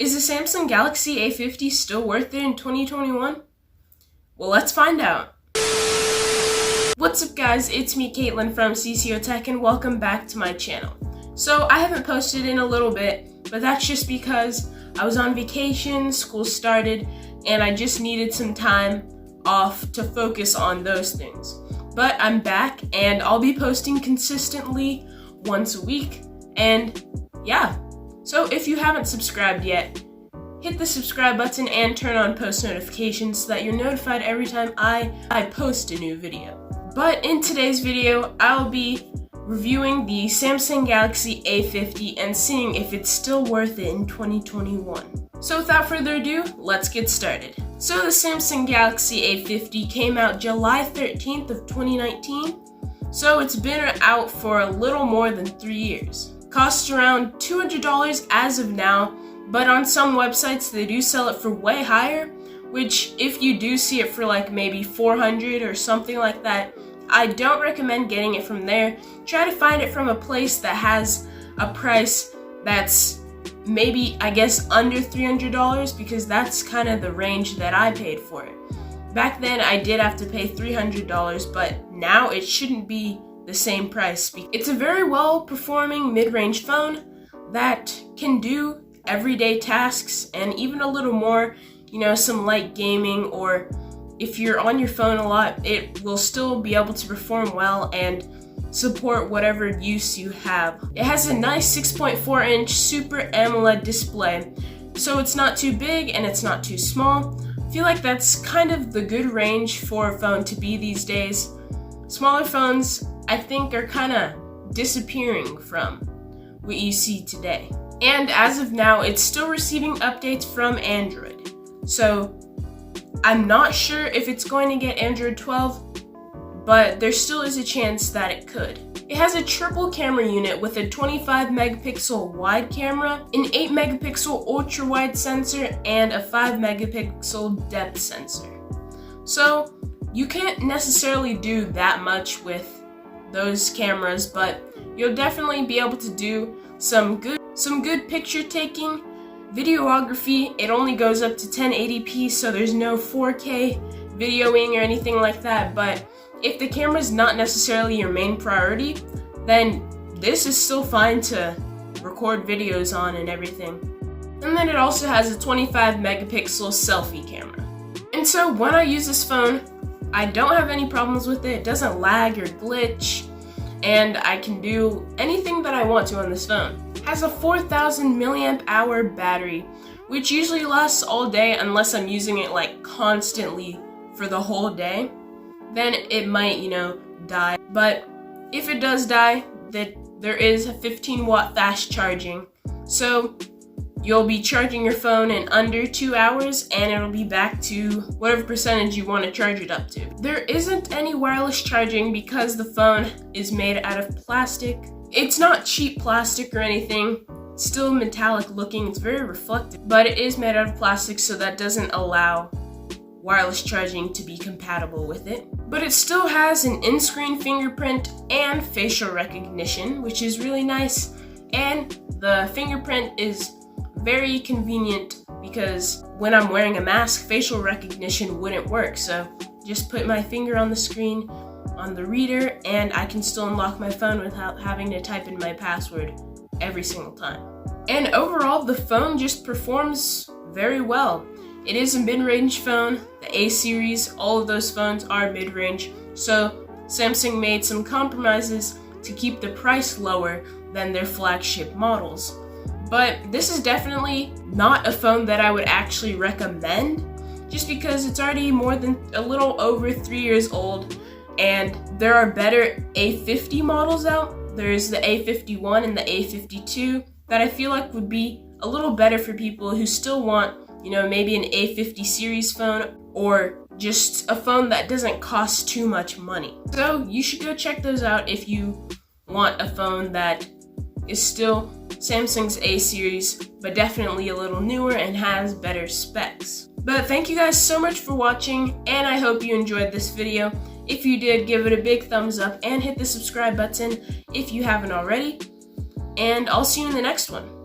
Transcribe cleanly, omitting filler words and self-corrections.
Is the Samsung Galaxy A50 still worth it in 2021? Well, let's find out. What's up guys, it's me Caitlin from CCO Tech and welcome back to my channel. So I haven't posted in a little bit, but that's just because I was on vacation, school started, and I just needed some time off to focus on those things. But I'm back and I'll be posting consistently once a week, and yeah. So if you haven't subscribed yet, hit the subscribe button and turn on post notifications so that you're notified every time I post a new video. But in today's video, I'll be reviewing the Samsung Galaxy A50 and seeing if it's still worth it in 2021. So without further ado, let's get started. So the Samsung Galaxy A50 came out July 13th of 2019, so it's been out for a little more than 3 years. Costs around $200 as of now, but on some websites they do sell it for way higher, which if you do see it for like maybe $400 or something like that, I don't recommend getting it from there. Try to find it from a place that has a price that's maybe, I guess, under $300, because that's kind of the range that I paid for it. Back then I did have to pay $300, but now it shouldn't be the same price. It's a very well performing mid-range phone that can do everyday tasks and even a little more, some light gaming, or if you're on your phone a lot, it will still be able to perform well and support whatever use you have. It has a nice 6.4-inch Super AMOLED display, so it's not too big and it's not too small. I feel like that's kind of the good range for a phone to be these days. Smaller phones, I think, are kind of disappearing from what you see today. And as of now, it's still receiving updates from Android. So I'm not sure if it's going to get Android 12, but there still is a chance that it could. It has a triple camera unit with a 25 megapixel wide camera, an 8 megapixel ultra wide sensor, and a 5 megapixel depth sensor. So you can't necessarily do that much with those cameras, but you'll definitely be able to do some good picture taking. Videography, it only goes up to 1080p, so there's no 4K videoing or anything like that. But if the camera is not necessarily your main priority, then this is still fine to record videos on and everything. And then it also has a 25 megapixel selfie camera. And so when I use this phone, I don't have any problems with it. It doesn't lag or glitch, and I can do anything that I want to on this phone. It has a 4,000 milliamp hour battery, which usually lasts all day unless I'm using it like constantly for the whole day. Then it might, die. But if it does die, there is a 15-watt fast charging. So you'll be charging your phone in under 2 hours and it'll be back to whatever percentage you want to charge it up to. There isn't any wireless charging because the phone is made out of plastic. It's not cheap plastic or anything. It's still metallic looking. It's very reflective, but it is made out of plastic, so that doesn't allow wireless charging to be compatible with it. But it still has an in-screen fingerprint and facial recognition, which is really nice. And the fingerprint is very convenient because when I'm wearing a mask, facial recognition wouldn't work. So just put my finger on the screen on the reader and I can still unlock my phone without having to type in my password every single time. And overall, the phone just performs very well. It is a mid-range phone. The A series, all of those phones are mid-range. So Samsung made some compromises to keep the price lower than their flagship models. But this is definitely not a phone that I would actually recommend, just because it's already a little over 3 years old, and there are better A50 models out. There's the A51 and the A52 that I feel like would be a little better for people who still want, maybe an A50 series phone, or just a phone that doesn't cost too much money. So you should go check those out if you want a phone that is still Samsung's A series, but definitely a little newer and has better specs. But thank you guys so much for watching, and I hope you enjoyed this video. If you did, give it a big thumbs up and hit the subscribe button if you haven't already. And I'll see you in the next one.